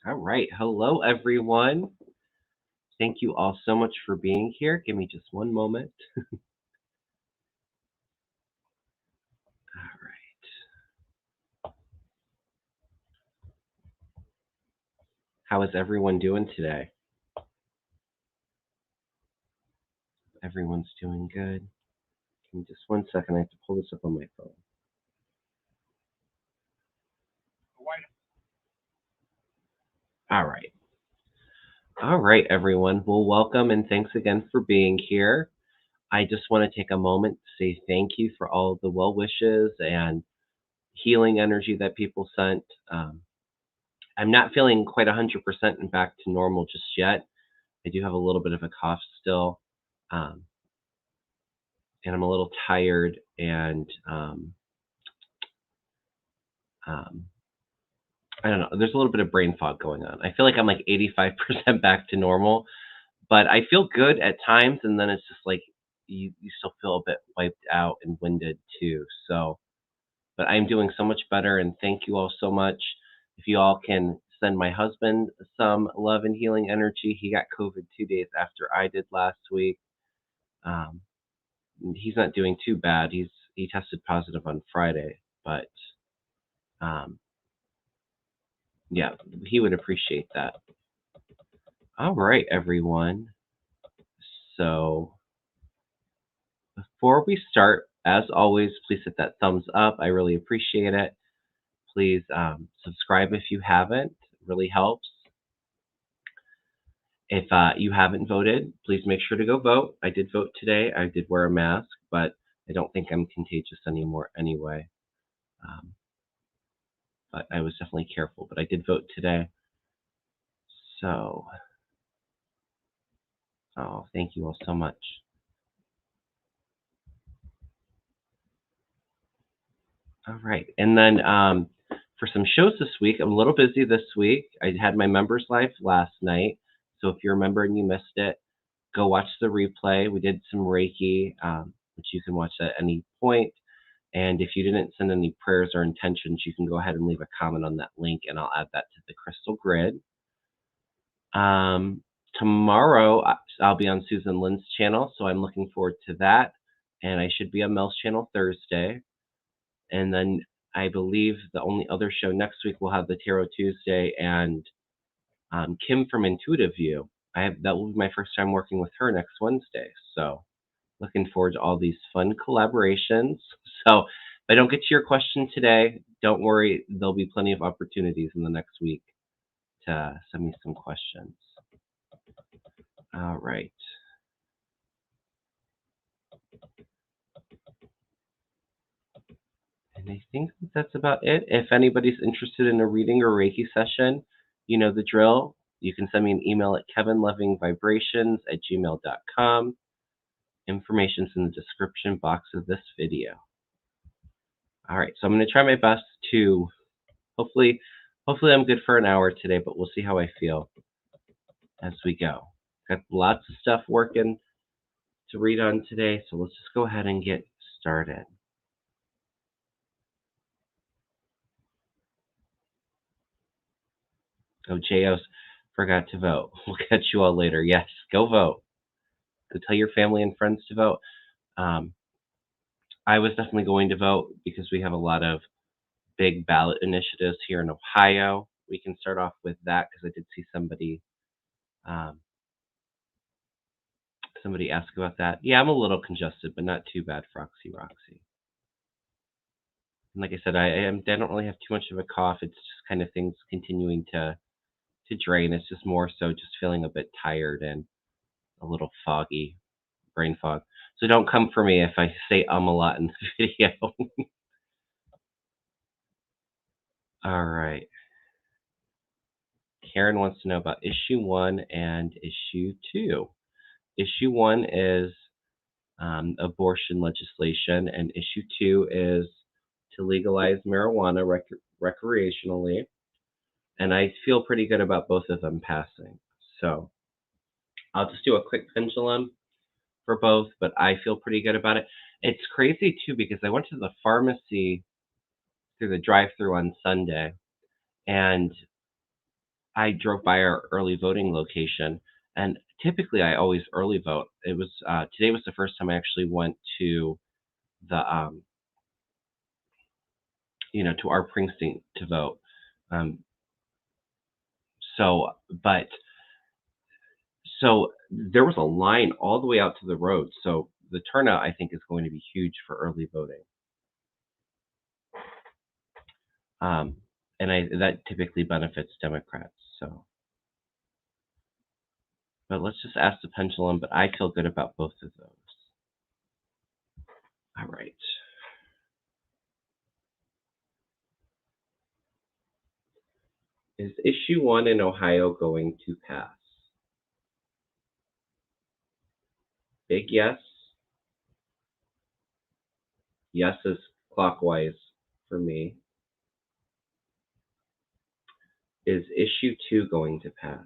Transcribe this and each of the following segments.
All right. Hello, everyone. Thank you all so much for being here. Give me just one moment. All right. How is everyone doing today? Everyone's doing good. Give me just one second. I have to pull this up on my phone. All right. All right, everyone. Well, welcome and thanks again for being here. I just want to take a moment to say thank you for all of the well wishes and healing energy that people sent. I'm not feeling quite 100% and back to normal just yet. I do have a little bit of a cough still, um, and I'm a little tired, and um, I don't know. There's a little bit of brain fog going on. I feel like I'm like 85% back to normal, but I feel good at times, and then it's just like you still feel a bit wiped out and winded too. So, but I'm doing so much better, and thank you all so much. If you all can send my husband some love and healing energy, he got COVID 2 days after I did last week. Um, he's not doing too bad. He tested positive on Friday, but um, yeah, he would appreciate that. All right, everyone. So before we start, as always, please hit that thumbs up. I really appreciate it. Please subscribe if you haven't. It really helps. If you haven't voted, please make sure to go vote. I did vote today. I did wear a mask, but I don't think I'm contagious anymore anyway. Um, but I was definitely careful. But I did vote today. So, oh, thank you all so much. All right. And then for some shows this week, I'm a little busy this week. I had my members live last night. So if you're a member and you missed it, go watch the replay. We did some Reiki, which you can watch at any point. And if you didn't send any prayers or intentions, you can go ahead and leave a comment on that link, and I'll add that to the crystal grid. Tomorrow, I'll be on Susan Lynn's channel, so I'm looking forward to that. And I should be on Mel's channel Thursday. And then I believe the only other show next week will have the Tarot Tuesday and Kim from Intuitive View. That will be my first time working with her next Wednesday. So looking forward to all these fun collaborations. So if I don't get to your question today, don't worry. There'll be plenty of opportunities in the next week to send me some questions. All right. And I think that's about it. If anybody's interested in a reading or Reiki session, you know the drill. You can send me an email at kevinlovingvibrations@gmail.com. Information's in the description box of this video. All right, so I'm going to try my best to hopefully I'm good for an hour today, but we'll see how I feel as we go. Got lots of stuff working to read on today, so let's just go ahead and get started. Oh, JO's forgot to vote. We'll catch you all later. Yes, go vote. Go tell your family and friends to vote. I was definitely going to vote because we have a lot of big ballot initiatives here in Ohio. We can start off with that because I did see somebody ask about that. Yeah, I'm a little congested, but not too bad, Roxy. And like I said, I don't really have too much of a cough. It's just kind of things continuing to drain. It's just more so just feeling a bit tired and a little foggy, brain fog. So don't come for me if I say a lot in the video. All right. Karen wants to know about issue 1 and issue 2. Issue 1 is abortion legislation, and issue 2 is to legalize marijuana recreationally. And I feel pretty good about both of them passing. So I'll just do a quick pendulum for both, but I feel pretty good about it. It's crazy too because I went to the pharmacy through the drive-through on Sunday, and I drove by our early voting location, and typically I always early vote. It was today was the first time I actually went to the to our precinct to vote. Um, so, but so there was a line all the way out to the road. So the turnout, I think, is going to be huge for early voting. Um, and that typically benefits Democrats. So, but let's just ask the pendulum. But I feel good about both of those. All right. Is issue 1 in Ohio going to pass? Big yes. Yes is clockwise for me. Is issue 2 going to pass?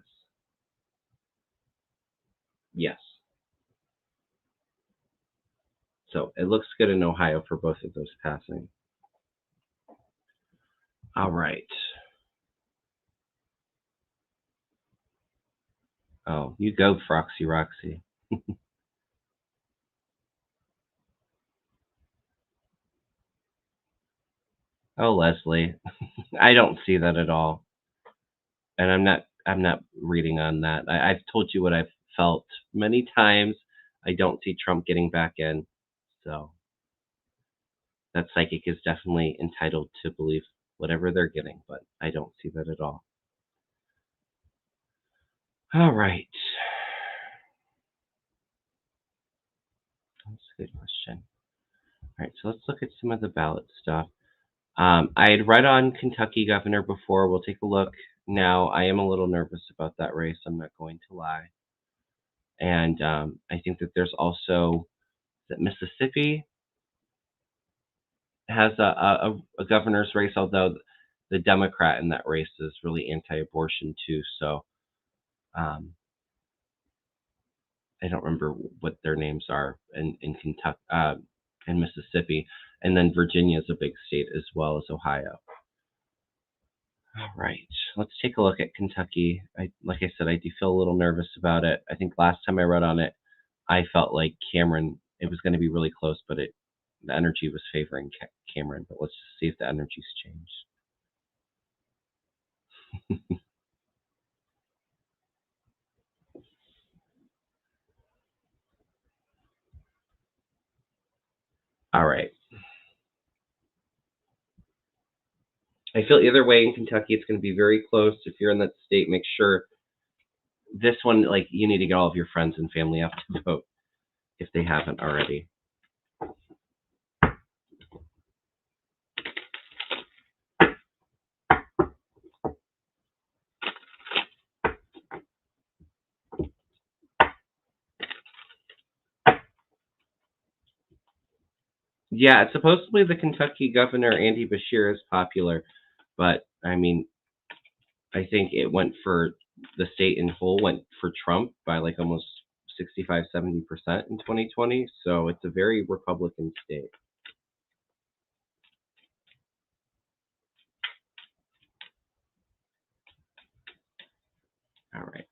Yes. So it looks good in Ohio for both of those passing. All right. Oh, you go, Froxy Roxy. Oh, Leslie. I don't see that at all. And I'm not reading on that. I've told you what I've felt many times. I don't see Trump getting back in. So that psychic is definitely entitled to believe whatever they're getting, but I don't see that at all. All right. That's a good question. All right, so let's look at some of the ballot stuff. I had read on Kentucky governor before. We'll take a look now. I am a little nervous about that race. I'm not going to lie. And I think that there's also that Mississippi has a governor's race, although the Democrat in that race is really anti-abortion too. So um, I don't remember what their names are in Kentucky, in Mississippi, and then Virginia is a big state as well as Ohio. All right, let's take a look at Kentucky. Like I said, I do feel a little nervous about it. I think last time I read on it, I felt like Cameron. It was going to be really close, but the energy was favoring Cameron. But let's just see if the energy's changed. All right. I feel either way in Kentucky, it's going to be very close. If you're in that state, make sure this one, like, you need to get all of your friends and family out to vote if they haven't already. Yeah, it's supposedly the Kentucky governor, Andy Beshear, is popular, but I mean, I think it went for the state in whole went for Trump by like almost 65-70% in 2020. So it's a very Republican state. All right.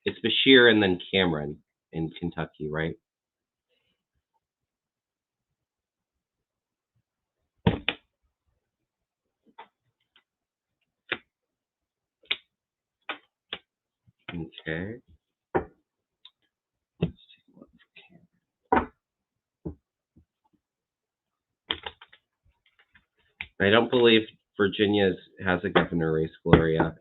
It's Beshear and then Cameron in Kentucky, right? Okay. Let's take a look for Cameron. I don't believe Virginia has a governor race, Gloria.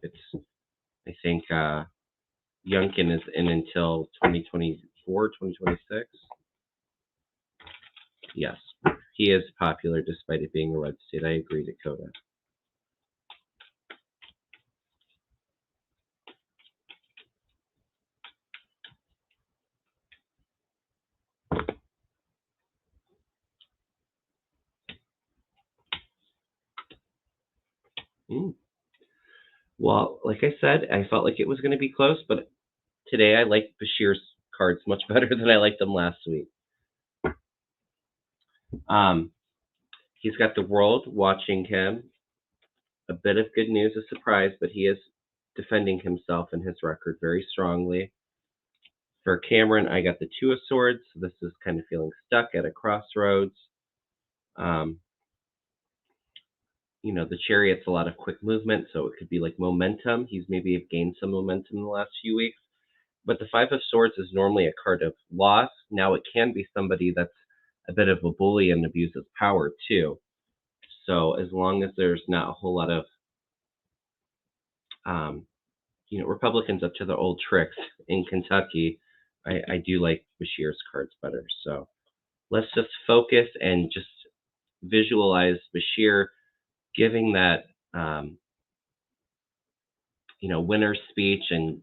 I think Youngkin is in until 2024, 2026. Yes, he is popular despite it being a red state. I agree, Dakota. Mm. Well, like I said, I felt like it was going to be close, but today I liked Bashir's cards much better than I liked them last week. Um, he's got the world watching him. A bit of good news, a surprise, but he is defending himself and his record very strongly. For Cameron, I got the Two of Swords. So this is kind of feeling stuck at a crossroads. The Chariot's a lot of quick movement, so it could be like momentum. He's maybe gained some momentum in the last few weeks. But the Five of Swords is normally a card of loss. Now it can be somebody that's a bit of a bully and abuses power too. So as long as there's not a whole lot of, Republicans up to their old tricks in Kentucky, I do like Bashir's cards better. So let's just focus and just visualize Bashir giving that, winner's speech and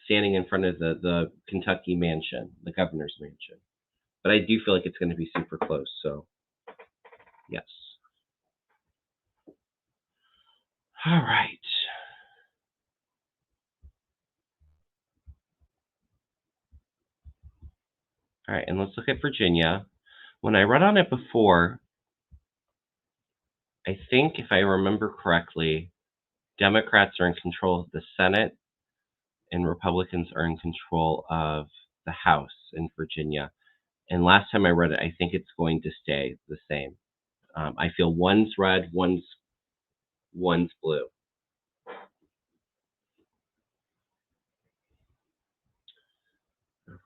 standing in front of the Kentucky mansion, the governor's mansion. But I do feel like it's going to be super close. So, yes. All right. All right, and let's look at Virginia. When I read on it before, I think if I remember correctly, Democrats are in control of the Senate and Republicans are in control of the House in Virginia. And last time I read it, I think it's going to stay the same. I feel one's red, one's blue. All right.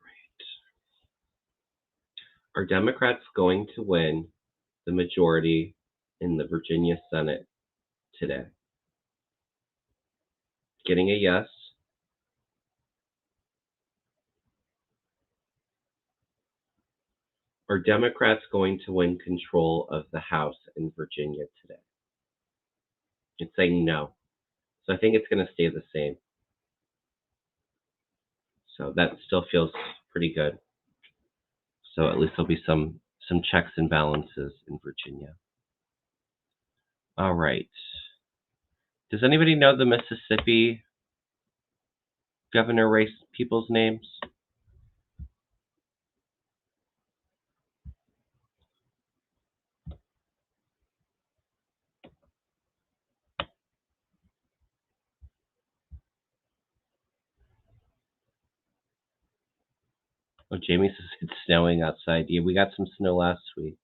Are Democrats going to win the majority in the Virginia Senate today? Getting a yes. Are Democrats going to win control of the House in Virginia today? It's saying no. So I think it's going to stay the same. So that still feels pretty good. So at least there'll be some checks and balances in Virginia. All right. Does anybody know the Mississippi governor race people's names? Oh, Jamie says it's snowing outside. Yeah, we got some snow last week.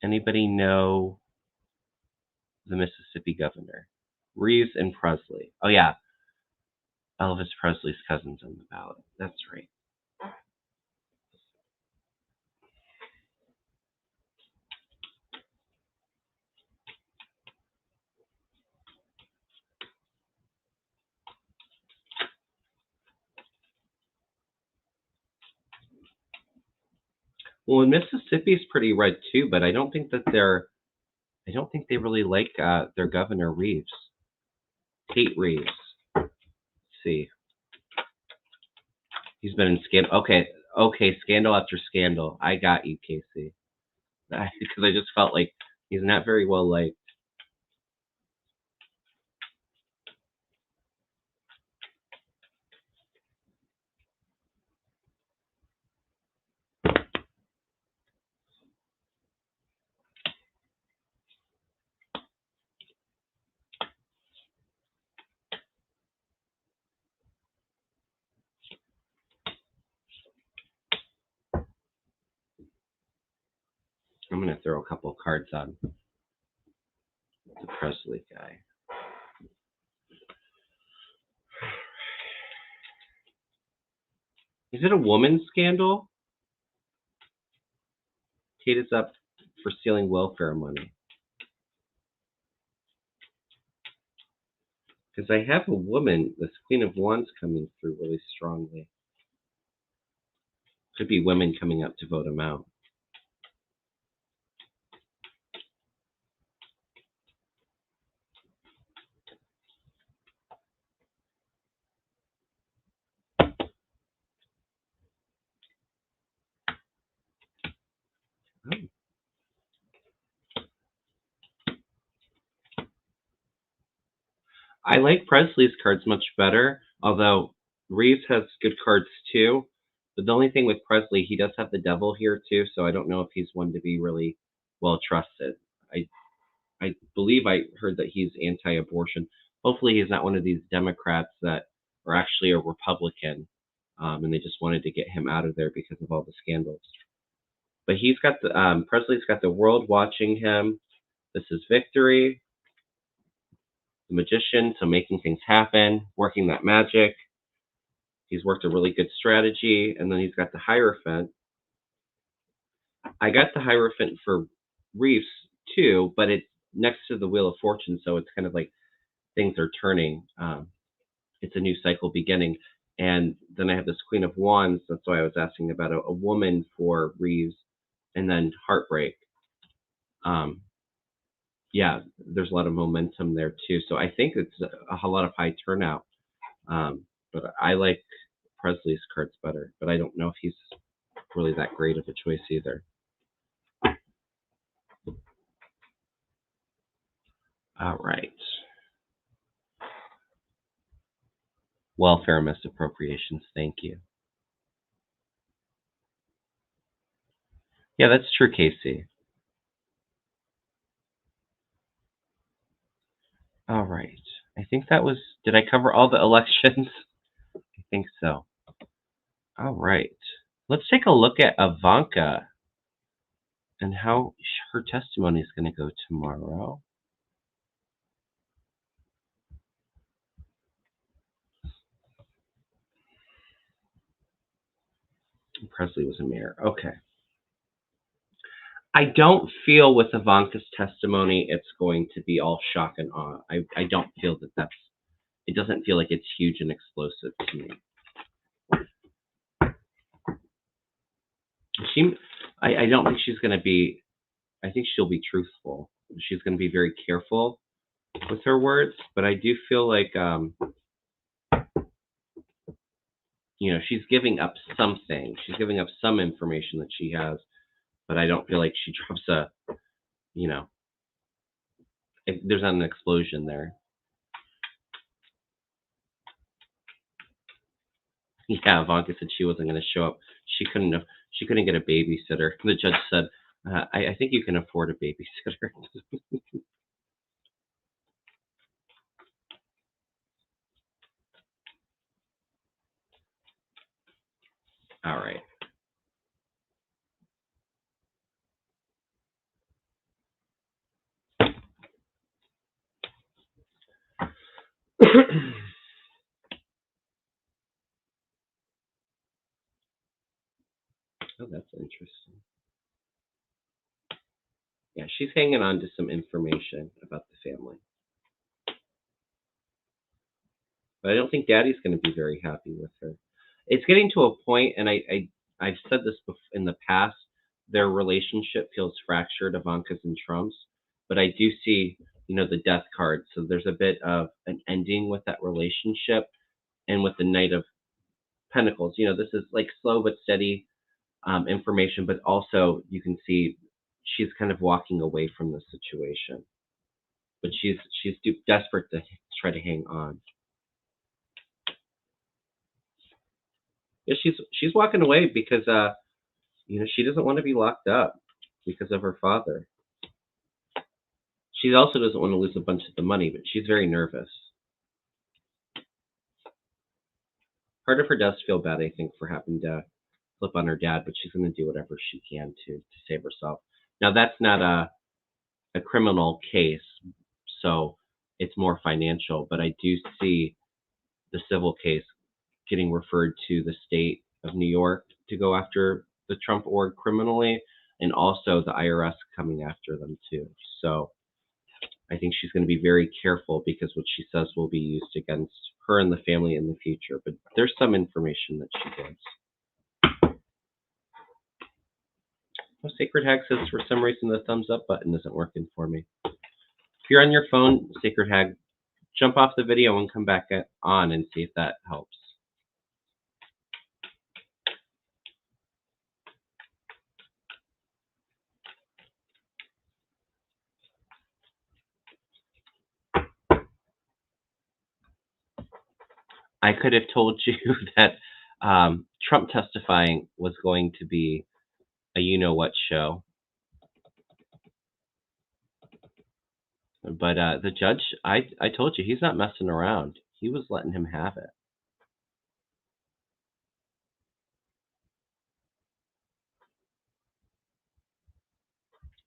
Anybody know the Mississippi governor? Reeves and Presley. Oh, yeah. Elvis Presley's cousin's on the ballot. That's right. Well, and Mississippi's pretty red too, but I don't think they really like their governor Reeves. Tate Reeves. Let's see. He's been in scandal. Okay, scandal after scandal. I got you, Casey. Because I just felt like he's not very well liked. I'm gonna throw a couple of cards on the Presley guy. Is it a woman's scandal? Kate is up for stealing welfare money. Because I have a woman, this Queen of Wands, coming through really strongly. Could be women coming up to vote him out. Oh. I like Presley's cards much better, although Reeves has good cards too. But the only thing with Presley, he does have the devil here too, so I don't know if he's one to be really well trusted. I believe believe I heard that he's anti-abortion. Hopefully, he's not one of these Democrats that are actually a Republican, and they just wanted to get him out of there because of all the scandals. But he's got the Presley's got the world watching him. This is victory. The magician, so making things happen, working that magic. He's worked a really good strategy, and then he's got the Hierophant. I got the Hierophant for Reefs too, but it's next to the Wheel of Fortune, so it's kind of like things are turning. It's a new cycle beginning. And then I have this Queen of Wands. That's why I was asking about a woman for Reeves, and then Heartbreak. Yeah, there's a lot of momentum there too. So I think it's a lot of high turnout. But I like Presley's cards better, but I don't know if he's really that great of a choice either. All right. Welfare misappropriations. Thank you. Yeah, that's true, Casey. All right. I think that was. Did I cover all the elections? I think so. All right. Let's take a look at Ivanka and how her testimony is going to go tomorrow. Presley was a mayor. Okay. I don't feel with Ivanka's testimony it's going to be all shock and awe. I don't feel that that's. It doesn't feel like it's huge and explosive to me. I don't think she's going to be. I think she'll be truthful. She's going to be very careful with her words, but I do feel like she's giving up something. She's giving up some information that she has, but I don't feel like she drops a. There's not an explosion there. Yeah, Ivanka said she wasn't going to show up. She couldn't get a babysitter. The judge said, I think you can afford a babysitter. All right. Oh, that's interesting. Yeah, she's hanging on to some information about the family. But I don't think Daddy's going to be very happy with her. It's getting to a point, and I've said this in the past, their relationship feels fractured, Ivanka's and Trump's. But I do see, the death card. So there's a bit of an ending with that relationship, and with the Knight of Pentacles. This is like slow but steady information, but also you can see she's kind of walking away from the situation. But she's desperate to try to hang on. Yeah, she's walking away because she doesn't want to be locked up because of her father. She also doesn't want to lose a bunch of the money, but she's very nervous. Part of her does feel bad, I think, for having to flip on her dad, but she's going to do whatever she can to save herself. Now, that's not a criminal case, so it's more financial, but I do see the civil case getting referred to the state of New York to go after the Trump org criminally, and also the IRS coming after them too. So I think she's going to be very careful because what she says will be used against her and the family in the future. But there's some information that she gives. Oh, Sacred Hag says for some reason the thumbs up button isn't working for me. If you're on your phone, Sacred Hag, jump off the video and come back on and see if that helps. I could have told you that Trump testifying was going to be a you-know-what show. But the judge, I told you, he's not messing around. He was letting him have it.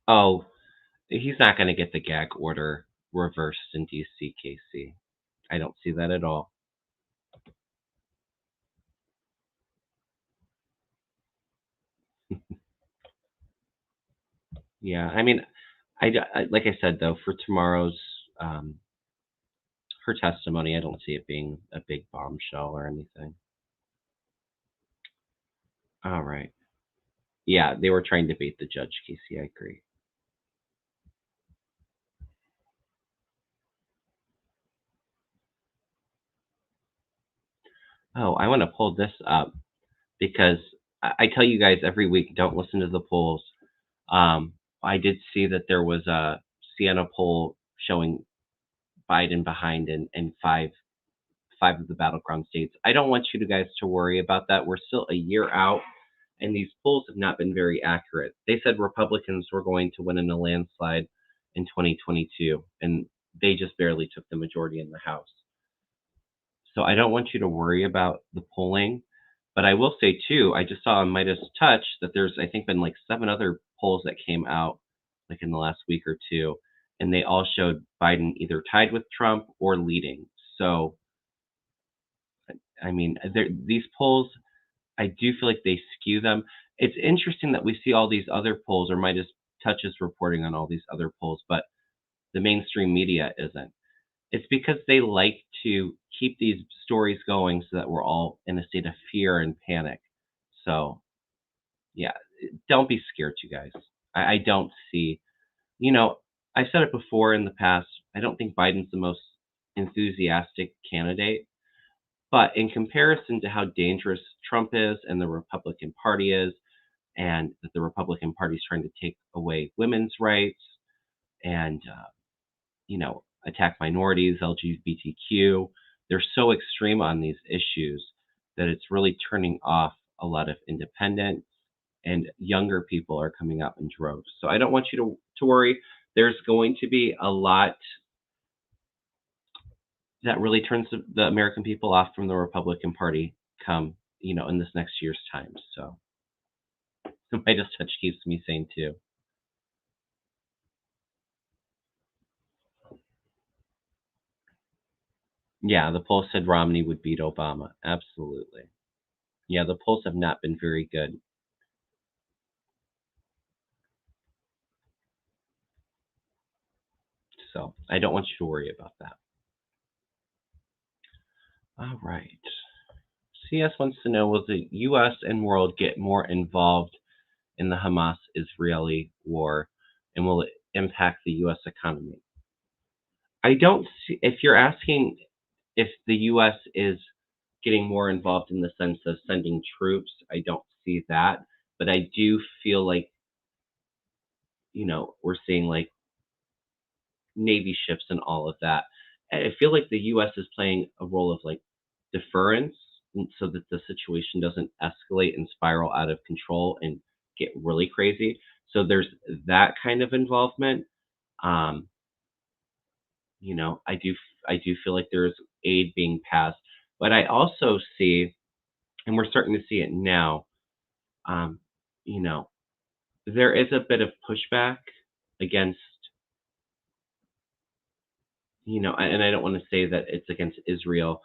Oh, he's not going to get the gag order reversed in DC, Casey. I don't see that at all. Yeah, I mean, like I said though, for tomorrow's um, her testimony, I don't see it being a big bombshell or anything. All right. Yeah, they were trying to bait the judge, Casey. I agree. Oh, I want to pull this up because I tell you guys every week, don't listen to the polls. Um, I did see that there was a Siena poll showing Biden behind in five of the battleground states. I don't want you guys to worry about that. We're still a year out, and these polls have not been very accurate. They said Republicans were going to win in a landslide in 2022, and they just barely took the majority in the House. So I don't want you to worry about the polling. But I will say too, I just saw on Midas Touch that there's I think been like seven other polls that came out like in the last week or two, and they all showed Biden either tied with Trump or leading. So I mean, these polls, I do feel like they skew them. It's interesting that we see all these other polls, or Midas Touch is reporting on all these other polls, but the mainstream media isn't. It's because they like to keep these stories going so that we're all in a state of fear and panic. So, yeah, don't be scared, you guys. I don't see, you know, I've said it before in the past. I don't think Biden's the most enthusiastic candidate, but in comparison to how dangerous Trump is and the Republican Party is, and that the Republican Party is trying to take away women's rights and attack minorities, LGBTQ. They're so extreme on these issues that it's really turning off a lot of independents, and younger people are coming out in droves. So I don't want you to worry. There's going to be a lot that really turns the American people off from the Republican Party come, in this next year's time. So my just touch keeps me sane too. Yeah, the poll said Romney would beat Obama. Absolutely. Yeah, the polls have not been very good. So I don't want you to worry about that. All right. CS wants to know, will the U.S. and world get more involved in the Hamas Israeli war, and will it impact the U.S. economy? I don't see, if you're asking if the U.S. is getting more involved in the sense of sending troops, I don't see that. But I do feel like, we're seeing like Navy ships and all of that. I feel like the U.S. is playing a role of like deference so that the situation doesn't escalate and spiral out of control and get really crazy. So there's that kind of involvement. Um, I do feel like there's aid being passed, but I also see, and we're starting to see it now. Um, you know, there is a bit of pushback against, and I don't want to say that it's against Israel,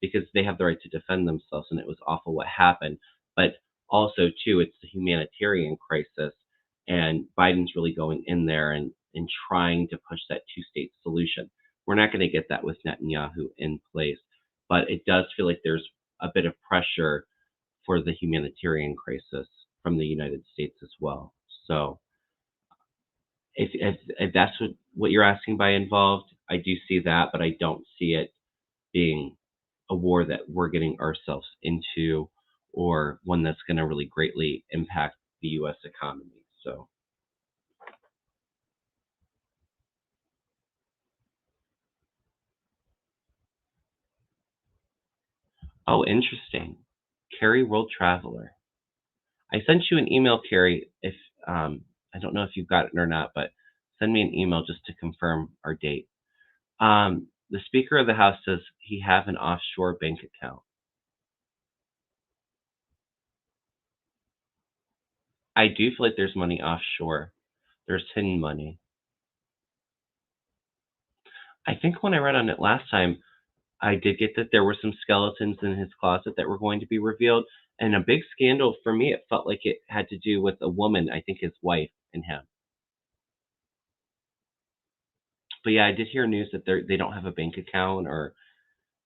because they have the right to defend themselves, and it was awful what happened. But also, too, it's the humanitarian crisis, and Biden's really going in there and trying to push that two-state solution. We're not going to get that with Netanyahu in place, but it does feel like there's a bit of pressure for the humanitarian crisis from the United States as well. So if that's what you're asking by involved, I do see that, but I don't see it being a war that we're getting ourselves into, or one that's going to really greatly impact the U.S. economy. So, oh, interesting. Carrie, world traveler. I sent you an email, Carrie. If I don't know if you got it or not, but Send me an email just to confirm our date. The Speaker of the House says he have an offshore bank account. I do feel like there's money offshore. There's hidden money. I think when I read on it last time, I did get that there were some skeletons in his closet that were going to be revealed. And a big scandal for me, it felt like it had to do with a woman, I think his wife and him. But yeah, I did hear news that they don't have a bank account,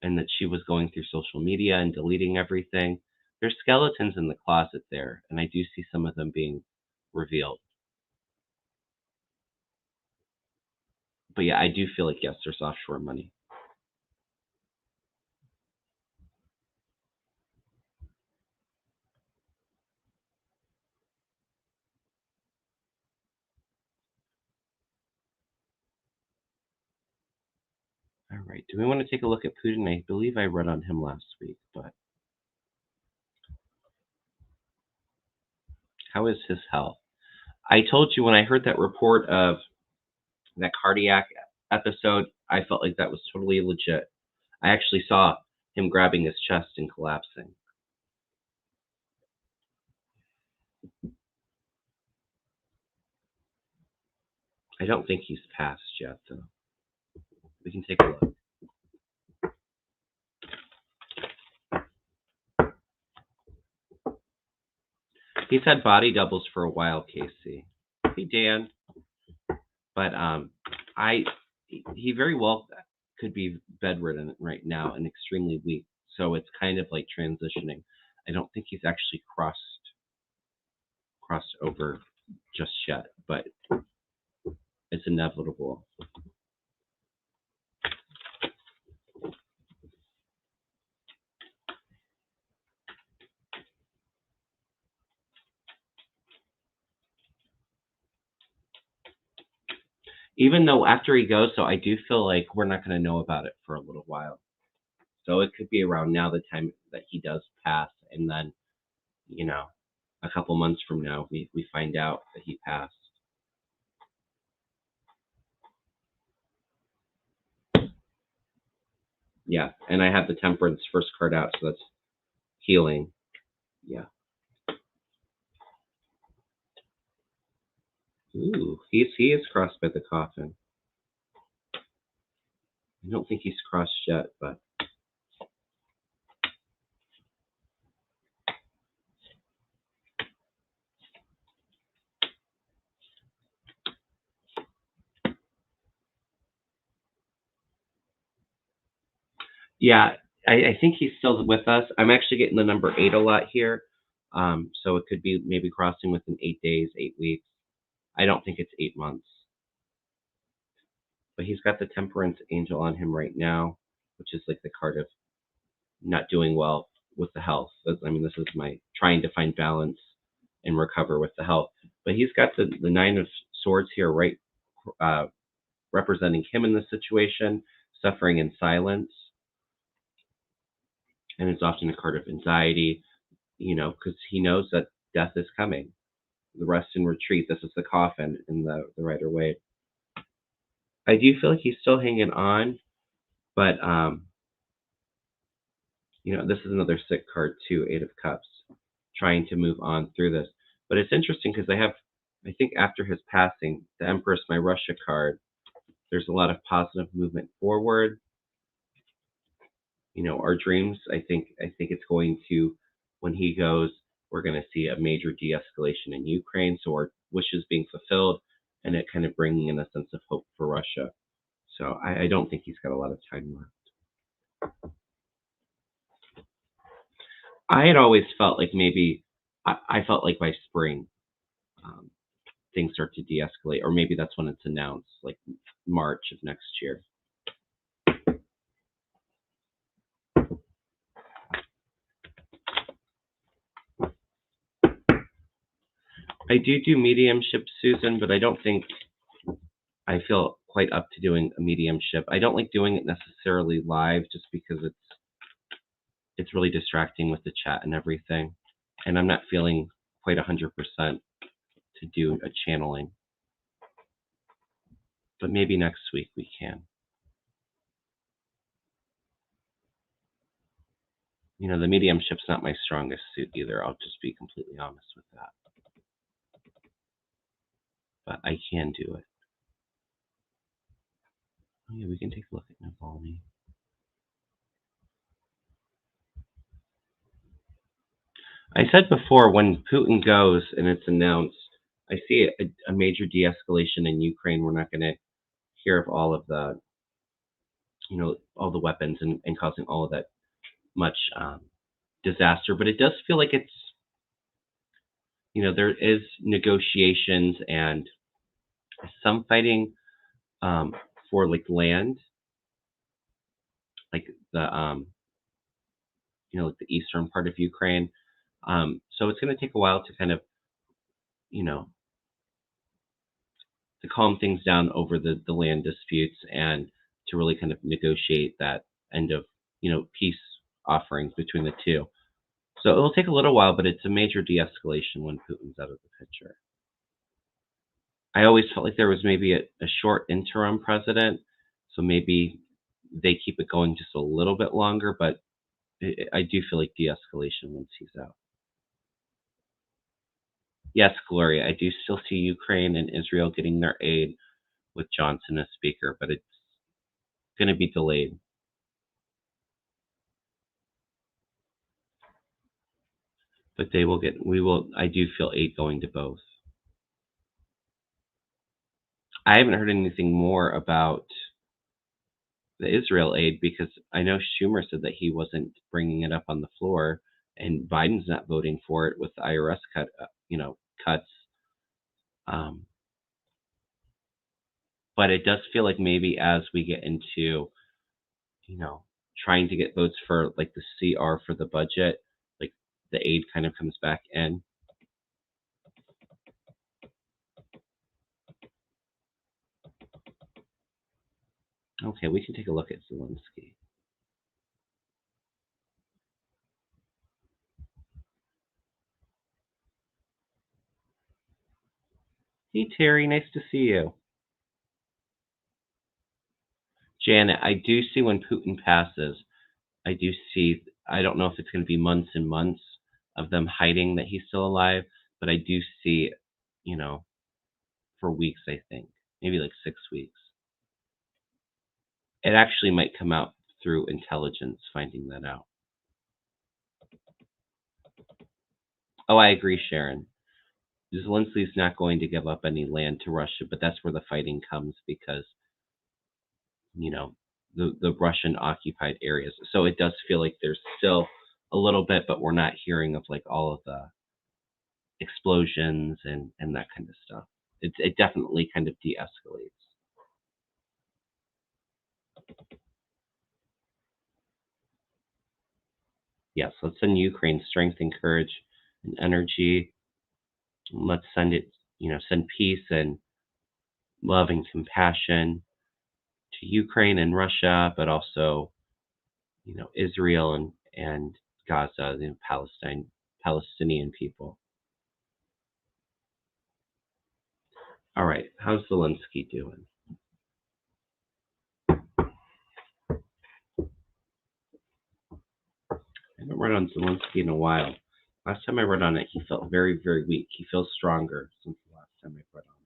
and that she was going through social media and deleting everything. There's skeletons in the closet there, and I do see some of them being revealed. But yeah, I do feel like, yes, there's offshore money. All right. Do we want to take a look at Putin? I believe I read on him last week, but how is his health? I told you when I heard that report of that cardiac episode, I felt like that was totally legit. I actually saw him grabbing his chest and collapsing. I don't think he's passed yet, though. We can take a look. He's had body doubles for a while, Casey. Hey, Dan. But he very well could be bedridden right now and extremely weak. So it's kind of like transitioning. I don't think he's actually crossed over just yet, but it's inevitable. Even though after he goes, so I do feel like we're not going to know about it for a little while. So it could be around now, the time that he does pass, and then, a couple months from now, we find out that he passed. Yeah, and I have the Temperance first card out, so that's healing. Yeah. Ooh, he is crossed by the coffin. I don't think he's crossed yet, but yeah, I think he's still with us. I'm actually getting the number 8 a lot here. So it could be maybe crossing within 8 days, 8 weeks. I don't think it's 8 months. But he's got the Temperance Angel on him right now, which is like the card of not doing well with the health. I mean, this is my trying to find balance and recover with the health. But he's got the Nine of Swords here, right, representing him in this situation, suffering in silence. And it's often a card of anxiety, because he knows that death is coming. The rest and retreat. This is the coffin in the Rider-Waite. I do feel like he's still hanging on, but this is another sick card too, 8 of Cups, trying to move on through this. But it's interesting because I think after his passing, the Empress, my Russia card, there's a lot of positive movement forward. Our dreams, I think it's going to, when he goes, we're going to see a major de-escalation in Ukraine. So our wishes being fulfilled, and it kind of bringing in a sense of hope for Russia. So I don't think he's got a lot of time left. I had always felt like maybe, I felt like by spring, things start to de-escalate, or maybe that's when it's announced, like March of next year. I do mediumship, Susan, but I don't think I feel quite up to doing a mediumship. I don't like doing it necessarily live just because it's really distracting with the chat and everything. And I'm not feeling quite 100% to do a channeling. but maybe next week we can. The mediumship's not my strongest suit either. I'll just be completely honest with that. But I can do it. Oh, yeah, we can take a look at Navalny. I said before, when Putin goes and it's announced, I see a major de-escalation in Ukraine. We're not going to hear of all of the, all the weapons and causing all of that much disaster. But it does feel like it's, there is negotiations and some fighting for like land, like the like the eastern part of Ukraine. So it's going to take a while to kind of, to calm things down over the land disputes and to really kind of negotiate that end of, peace offerings between the two. So it'll take a little while, but it's a major de-escalation when Putin's out of the picture. I always felt like there was maybe a short interim president, so maybe they keep it going just a little bit longer, but I do feel like de-escalation once he's out. Yes, Gloria, I do still see Ukraine and Israel getting their aid with Johnson as speaker, but it's going to be delayed. But I do feel aid going to both. I haven't heard anything more about the Israel aid because I know Schumer said that he wasn't bringing it up on the floor, and Biden's not voting for it with the IRS cuts. But it does feel like maybe as we get into, trying to get votes for like the CR for the budget, like the aid kind of comes back in. Okay, we can take a look at Zelensky. Hey, Terry, nice to see you. Janet, I do see when Putin passes, I do see, I don't know if it's going to be months and months of them hiding that he's still alive, but I do see, for weeks, I think, maybe like 6 weeks. It actually might come out through intelligence finding that out. Oh, I agree, Sharon. Zelensky's not going to give up any land to Russia, but that's where the fighting comes because, the Russian occupied areas. So it does feel like there's still a little bit, but we're not hearing of like all of the explosions and that kind of stuff. It definitely kind of de-escalates. Yes, let's send Ukraine strength and courage and energy. Let's send it, send peace and love and compassion to Ukraine and Russia, but also, Israel and Gaza, Palestinian people. All right, how's Zelensky doing? I haven't read on Zelensky in a while. Last time I read on it, he felt very, very weak. He feels stronger since the last time I read on it.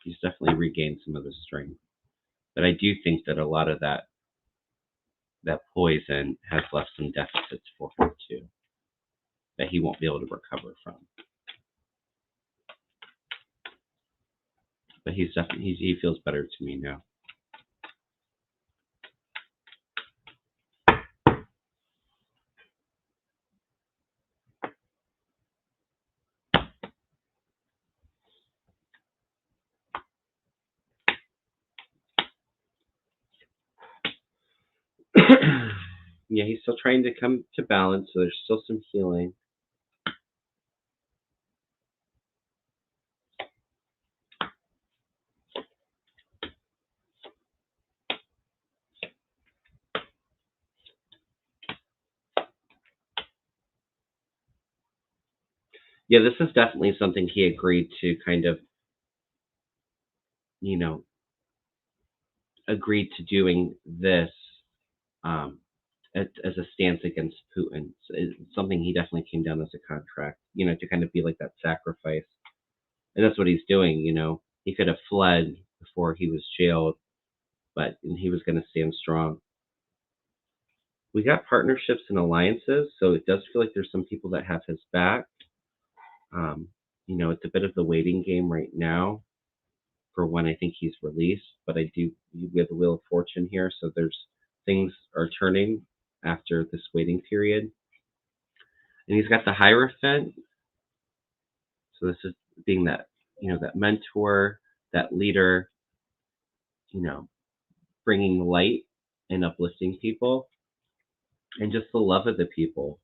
He's definitely regained some of the strength. But I do think that a lot of that poison has left some deficits for him too, that he won't be able to recover from. But he feels better to me now. Yeah, he's still trying to come to balance, so there's still some healing. Yeah, this is definitely something he agreed to kind of, you know, agreed to doing this um, as a stance against Putin. So it's something he definitely came down as a contract, to kind of be like that sacrifice. And that's what he's doing, He could have fled before he was jailed, but he was going to stand strong. We got partnerships and alliances, so it does feel like there's some people that have his back. Um, it's a bit of the waiting game right now for when I think he's released, but we have the Wheel of Fortune here, so things are turning after this waiting period. And he's got the Hierophant, so this is being that mentor, that leader, you know, bringing light and uplifting people, and just the love of the people,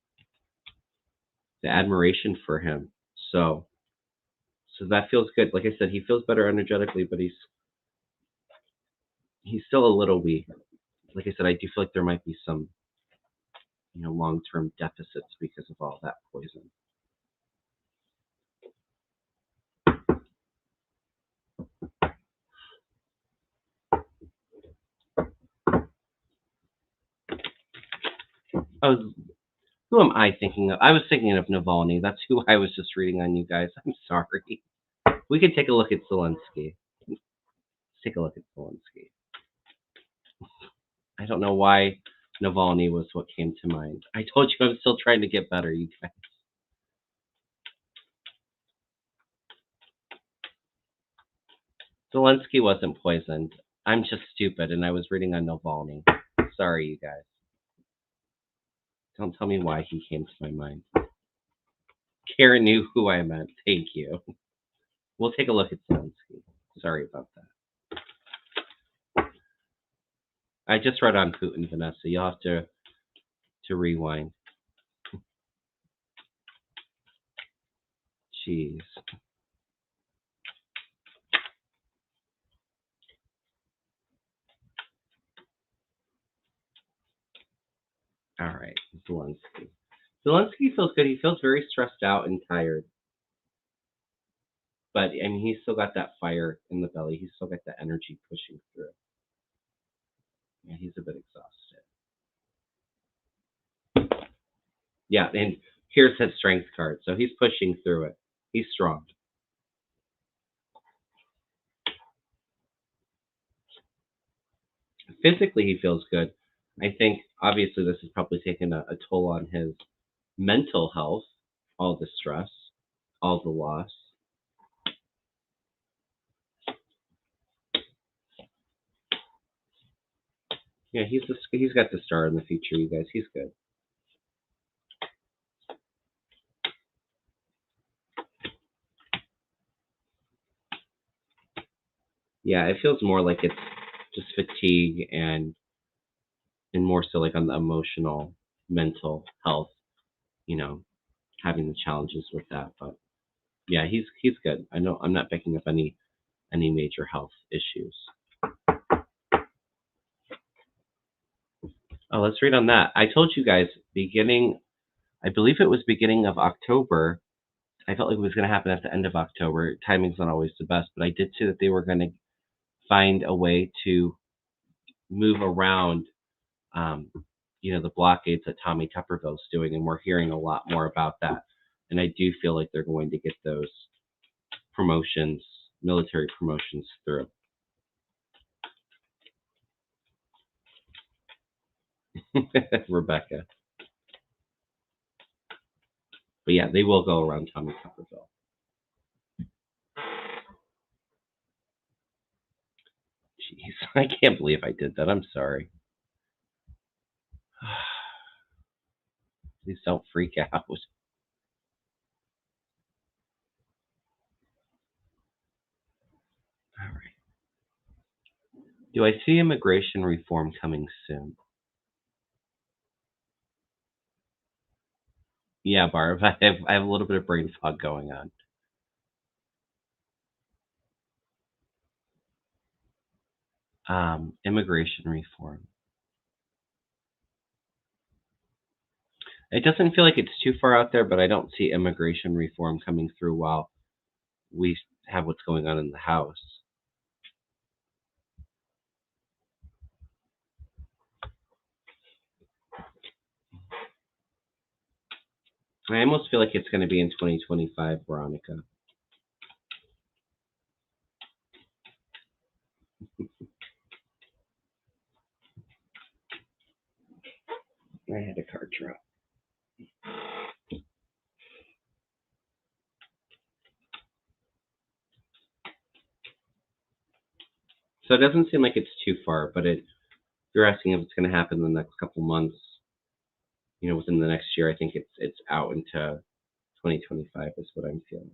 the admiration for him. So that feels good. Like I said, he feels better energetically, but he's still a little weak. Like I said, I do feel like there might be some long-term deficits because of all that poison. Who am I thinking of? I was thinking of Navalny. That's who I was just reading on you guys. I'm sorry. We could take a look at Zelensky. Let's take a look at Zelensky. I don't know why Navalny was what came to mind. I told you I'm still trying to get better, you guys. Zelensky wasn't poisoned. I'm just stupid, and I was reading on Navalny. Sorry, you guys. Don't tell me why he came to my mind. Karen knew who I meant. Thank you. We'll take a look at Zelensky. Sorry about that. I just read on Putin, Vanessa. You'll have to rewind. Jeez. All right, Zelensky. Zelensky feels good. He feels very stressed out and tired. But I mean, he's still got that fire in the belly. He's still got that energy pushing through. Yeah, he's a bit exhausted. Yeah, and here's his strength card. So he's pushing through it. He's strong. Physically, he feels good. I think obviously this has probably taken a toll on his mental health, all the stress, all the loss. Yeah, he's got the star in the future, you guys. He's good. Yeah, it feels more like it's just fatigue and more so like on the emotional, mental health, you know, having the challenges with that. But yeah, he's good. I know I'm not picking up any major health issues. Oh, let's read on that. I told you guys I believe it was beginning of October. I felt like it was going to happen at the end of October. Timing's not always the best, but I did see that they were going to find a way to move around, um, the blockades that Tommy Tuberville's doing, and we're hearing a lot more about that. And I do feel like they're going to get those promotions, military promotions through. Rebecca. But yeah, they will go around Tommy Tuberville. Jeez, I can't believe I did that. I'm sorry. Please don't freak out. All right. Do I see immigration reform coming soon? Yeah, Barb. I have a little bit of brain fog going on. Immigration reform. It doesn't feel like it's too far out there, but I don't see immigration reform coming through while we have what's going on in the House. I almost feel like it's going to be in 2025, Veronica. I had a card drop. So it doesn't seem like it's too far, but you're asking if it's going to happen in the next couple months, within the next year. I think it's out into 2025 is what I'm feeling.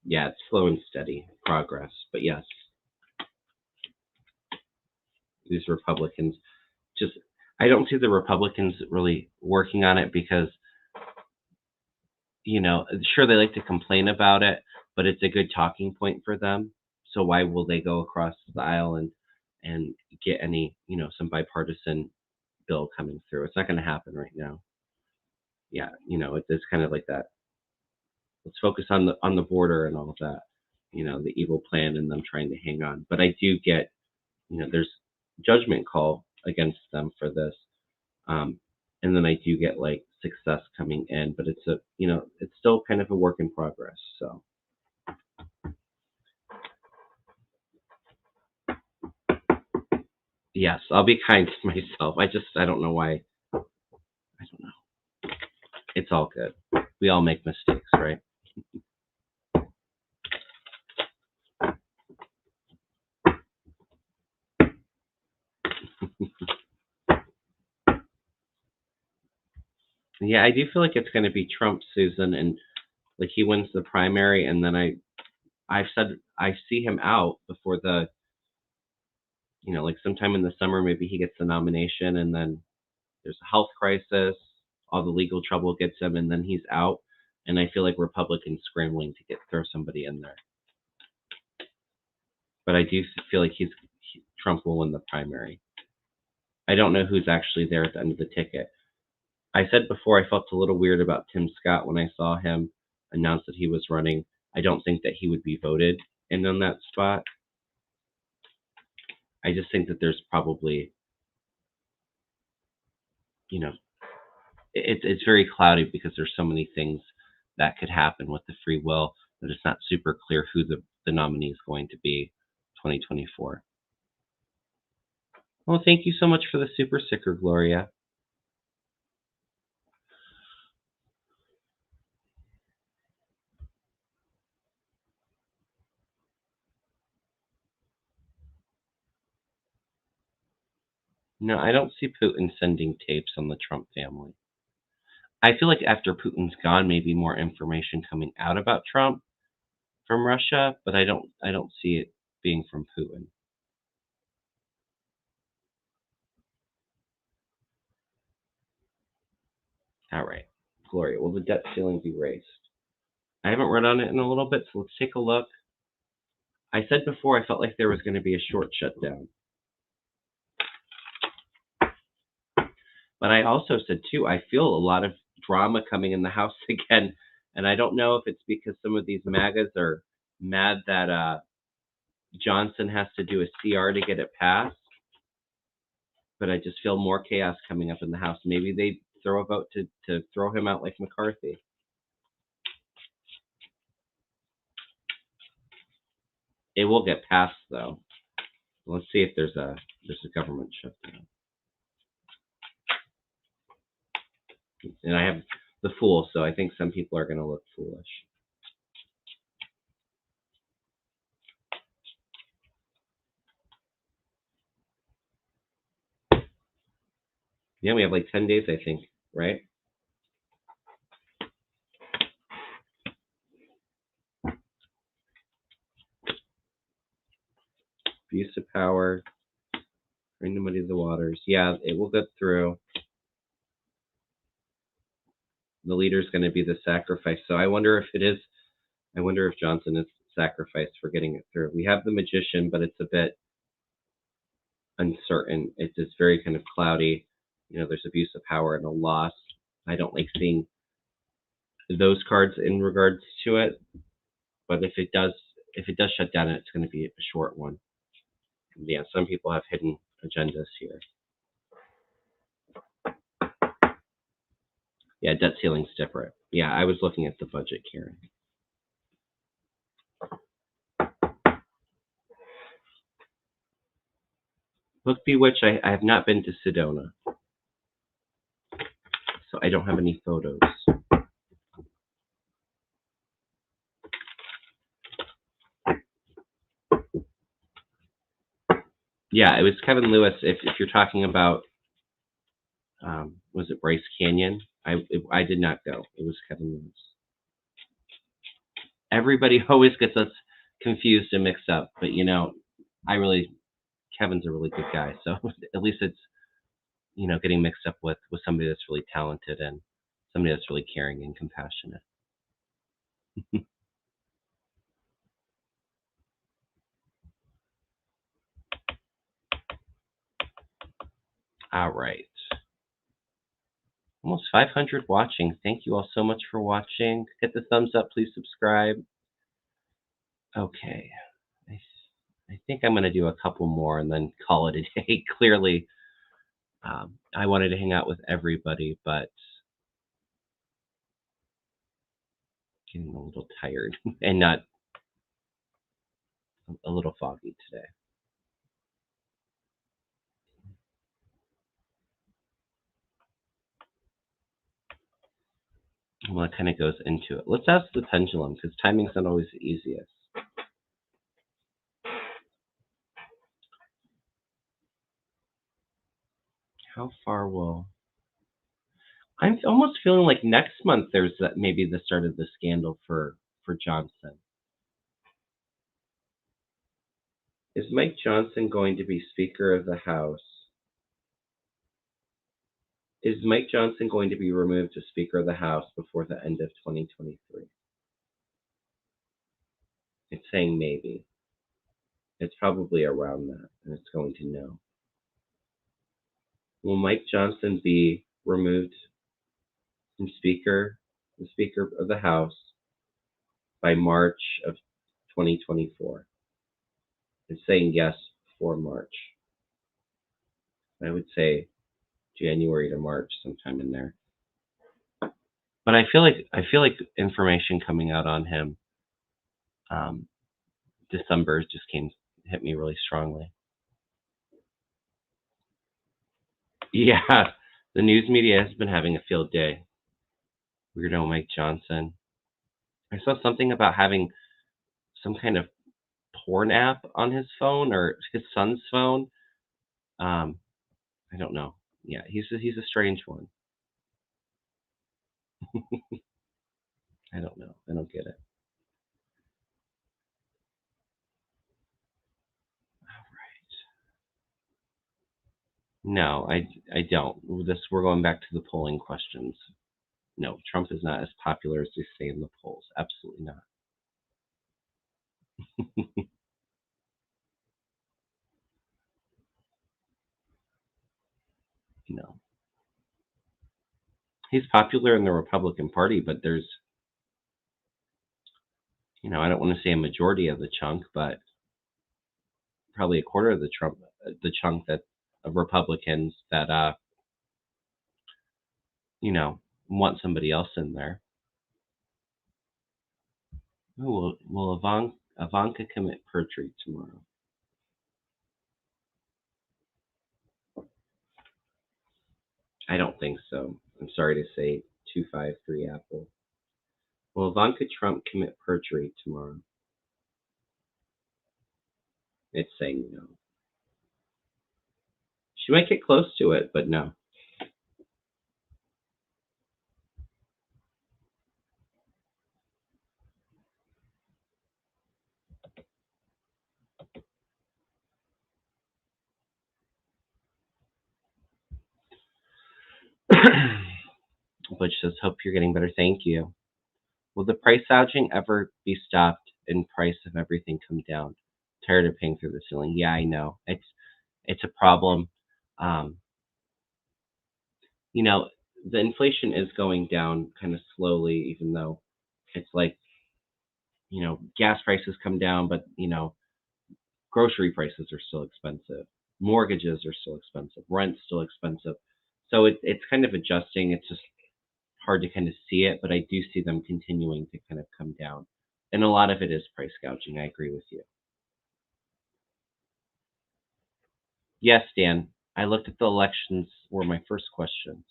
Yeah, it's slow and steady progress, but yes, these Republicans I don't see the Republicans really working on it because, sure, they like to complain about it, but it's a good talking point for them. So why will they go across the aisle and get any, some bipartisan bill coming through? It's not going to happen right now. Yeah, it's kind of like that. Let's focus on the border and all of that. The evil plan and them trying to hang on. But I do get, there's judgment call against them for this. And then I do get like success coming in, but it's still kind of a work in progress. So yes, I'll be kind to myself. I don't know why. I don't know. It's all good. We all make mistakes, right? Yeah, I do feel like it's going to be Trump, Susan, and like he wins the primary, and then I've said I see him out before like sometime in the summer, maybe he gets the nomination, and then there's a health crisis, all the legal trouble gets him, and then he's out. And I feel like Republicans scrambling to throw somebody in there. But I do feel like Trump will win the primary. I don't know who's actually there at the end of the ticket. I said before I felt a little weird about Tim Scott when I saw him announce that he was running. I don't think that he would be voted in on that spot. I just think that there's probably, it's very cloudy because there's so many things that could happen with the free will that it's not super clear who the nominee is going to be 2024. Well, thank you so much for the super sticker, Gloria. No, I don't see Putin sending tapes on the Trump family. I feel like after Putin's gone, maybe more information coming out about Trump from Russia, but I don't see it being from Putin. All right, Gloria, will the debt ceiling be raised? I haven't read on it in a little bit, so let's take a look. I said before I felt like there was going to be a short shutdown. But I also said, too, I feel a lot of drama coming in the House again. And I don't know if it's because some of these MAGAs are mad that Johnson has to do a CR to get it passed. But I just feel more chaos coming up in the House. Maybe they throw a vote to throw him out like McCarthy. It will get passed, though. Let's see if there's a government shutdown. And I have the Fool, so I think some people are going to look foolish. Yeah, we have like 10 days, I think, right? Abuse of power, bring the muddy to the waters. Yeah, it will get through. The leader's going to be the sacrifice. So I wonder if it is. I wonder if Johnson is sacrificed for getting it through. We have the magician, but it's a bit. uncertain. It's just very kind of cloudy. There's abuse of power and a loss. I don't like seeing those cards in regards to it. But if it does shut down, it's going to be a short one. Yeah, some people have hidden agendas here. Yeah, debt ceiling's different. Yeah, I was looking at the budget, Karen. Book Bewitch, I have not been to Sedona, so I don't have any photos. Yeah, it was Kevin Lewis. If you're talking about, was it Bryce Canyon? I did not go. It was Kevin Lewis. Everybody always gets us confused and mixed up, but Kevin's a really good guy, so at least it's getting mixed up with somebody that's really talented and somebody that's really caring and compassionate. All right. Almost 500 watching. Thank you all so much for watching. Hit the thumbs up. Please subscribe. Okay. I think I'm going to do a couple more and then call it a day. Clearly, I wanted to hang out with everybody, but getting a little tired and not a little foggy today. Well, it kind of goes into it. Let's ask the pendulum because timing's not always the easiest. How far will... I'm almost feeling like next month there's maybe the start of the scandal for Johnson. Is Mike Johnson going to be Speaker of the House? Is Mike Johnson going to be removed as Speaker of the House before the end of 2023? It's saying maybe. It's probably around that, and it's going to know. Will Mike Johnson be removed from the Speaker of the House by March of 2024? It's saying yes for March. I would say January to March, sometime in there. But I feel like information coming out on him, December just hit me really strongly. Yeah, the news media has been having a field day. Weirdo Mike Johnson. I saw something about having some kind of porn app on his phone or his son's phone. I don't know. Yeah, he's a strange one. I don't know. I don't get it. No, I don't. We're going back to the polling questions. No, Trump is not as popular as they say in the polls. Absolutely not. No. He's popular in the Republican Party, but there's, I don't want to say a majority of the chunk, but probably a quarter of the chunk of Republicans that want somebody else in there. Oh, will Ivanka commit perjury tomorrow? I don't think so. I'm sorry to say, 253 Apple. Will Ivanka Trump commit perjury tomorrow? It's saying no. She might get close to it, but no. Butch says, hope you're getting better. Thank you. Will the price gouging ever be stopped and price of everything come down? Tired of paying through the ceiling. Yeah, I know. It's a problem. Um, you know, the inflation is going down kind of slowly, even though it's like, gas prices come down, but, grocery prices are still expensive. Mortgages are still expensive. Rent's still expensive. So it's kind of adjusting. It's just hard to kind of see it, but I do see them continuing to kind of come down. And a lot of it is price gouging. I agree with you. Yes, Dan. I looked at the elections were my first questions.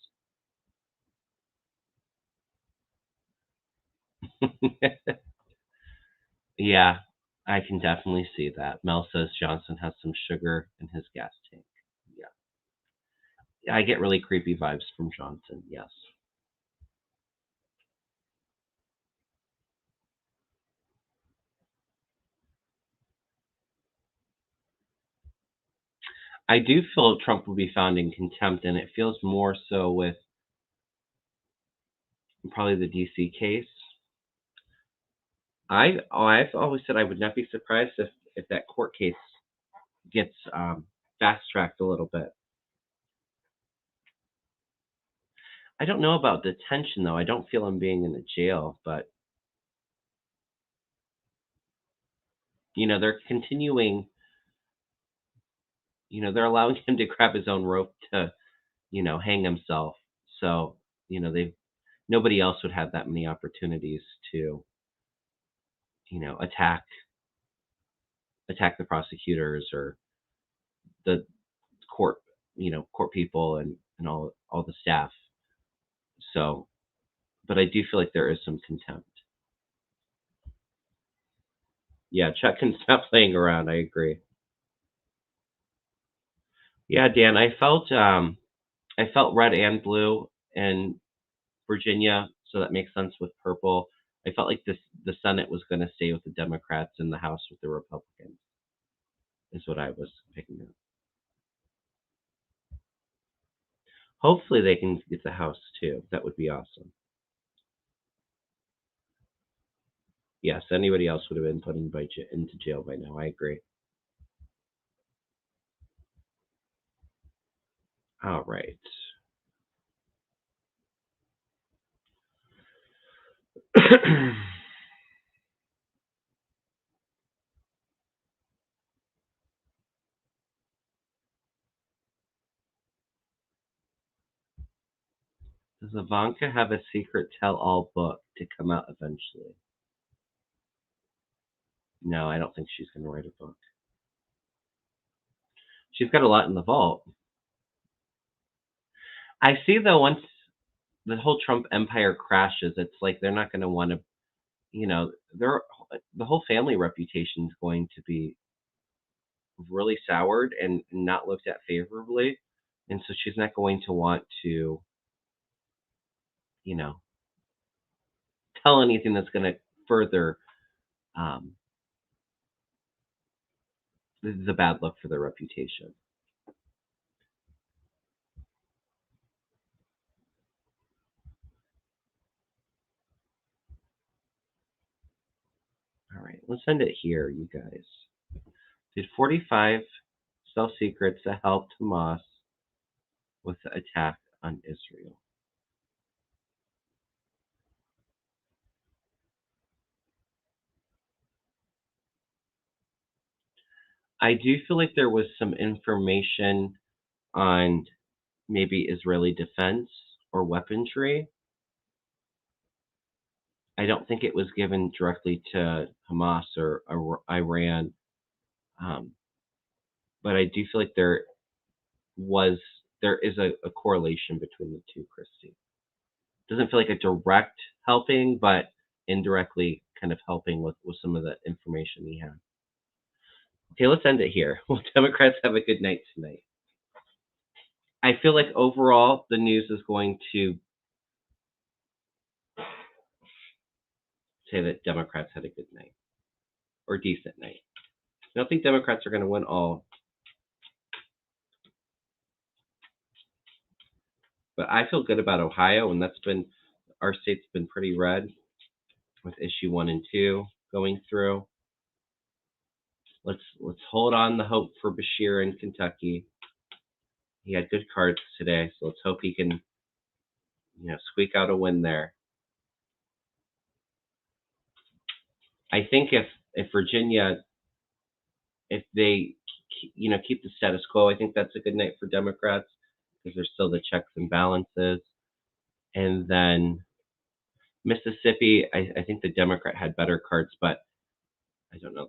Yeah, I can definitely see that. Mel says Johnson has some sugar in his gas tank. Yeah. Yeah, I get really creepy vibes from Johnson. Yes. I do feel Trump will be found in contempt, and it feels more so with probably the DC case. I've always said I would not be surprised if that court case gets fast tracked a little bit. I don't know about detention though. I don't feel him being in a jail, but they're continuing. They're allowing him to grab his own rope to hang himself. So they nobody else would have that many opportunities to attack the prosecutors or the court court people and all the staff. So, but I do feel like there is some contempt. Yeah, Chuck can stop playing around. I agree. Yeah, Dan, I felt red and blue in Virginia, so that makes sense with purple. I felt like the Senate was going to stay with the Democrats and the House with the Republicans. Is what I was picking up. Hopefully, they can get the House too. That would be awesome. Yes, anybody else would have been put into jail by now. I agree. All right. Does Ivanka have a secret tell-all book to come out eventually? No, I don't think she's going to write a book. She's got a lot in the vault. I see though, once the whole Trump empire crashes, it's like they're not going to want to, they're the whole family reputation is going to be really soured and not looked at favorably, and so she's not going to want to, you know, tell anything that's going to further um, the bad look for their reputation. All right, let's end it here, you guys. Did 45 sell secrets that helped Hamas with the attack on Israel? I do feel like there was some information on maybe Israeli defense or weaponry. I don't think it was given directly to Hamas or Iran, um, but I do feel like was there is a correlation between the two, Christy. Doesn't feel like a direct helping, but indirectly kind of helping with some of the information we have. Okay, let's end it here. Well, Democrats have a good night tonight. I feel like overall the news is going to say that Democrats had a good night or decent night. I don't think Democrats are going to win all, but I feel good about Ohio, and that's been our state's been pretty red with issue 1 and 2 going through. let's hold on the hope for Bashir in Kentucky. He had good cards today, so let's hope he can, squeak out a win there. I think if Virginia, if they, keep the status quo, I think that's a good night for Democrats because there's still the checks and balances. And then Mississippi, I think the Democrat had better cards, but I don't know.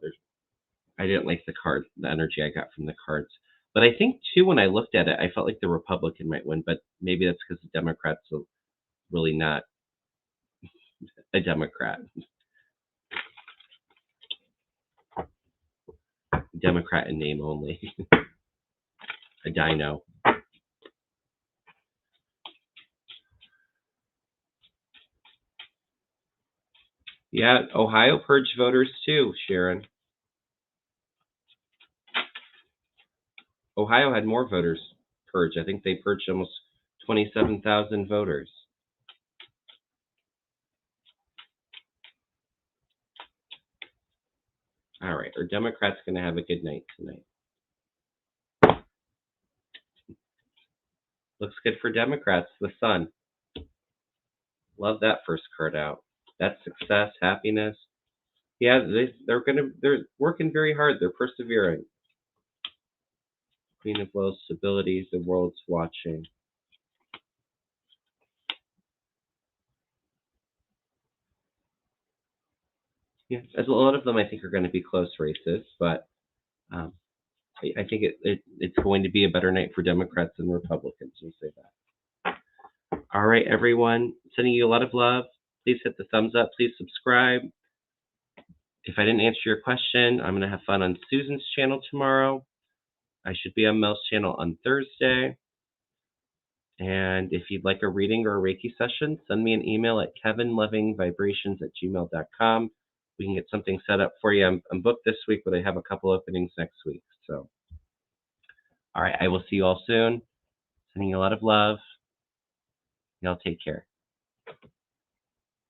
I didn't like the energy I got from the cards. But I think too, when I looked at it, I felt like the Republican might win, but maybe that's because the Democrat's really not a Democrat. Democrat in name only. A dino. Yeah, Ohio purged voters too, Sharon. Ohio had more voters purged. I think they purged almost 27,000 voters. All right, are Democrats going to have a good night tonight? Looks good for Democrats. The sun. Love that first card out. That's success, happiness. Yeah, they're working very hard. They're persevering. Queen of Worlds, stability. The world's watching. Yeah, as a lot of them, I think are going to be close races, but I think it's going to be a better night for Democrats than Republicans. We'll say that. All right, everyone. Sending you a lot of love. Please hit the thumbs up. Please subscribe. If I didn't answer your question, I'm going to have fun on Susan's channel tomorrow. I should be on Mel's channel on Thursday. And if you'd like a reading or a Reiki session, send me an email at kevinlovingvibrations@gmail.com. We can get something set up for you. I'm booked this week, but I have a couple openings next week. So, all right, I will see you all soon. Sending you a lot of love. Y'all take care.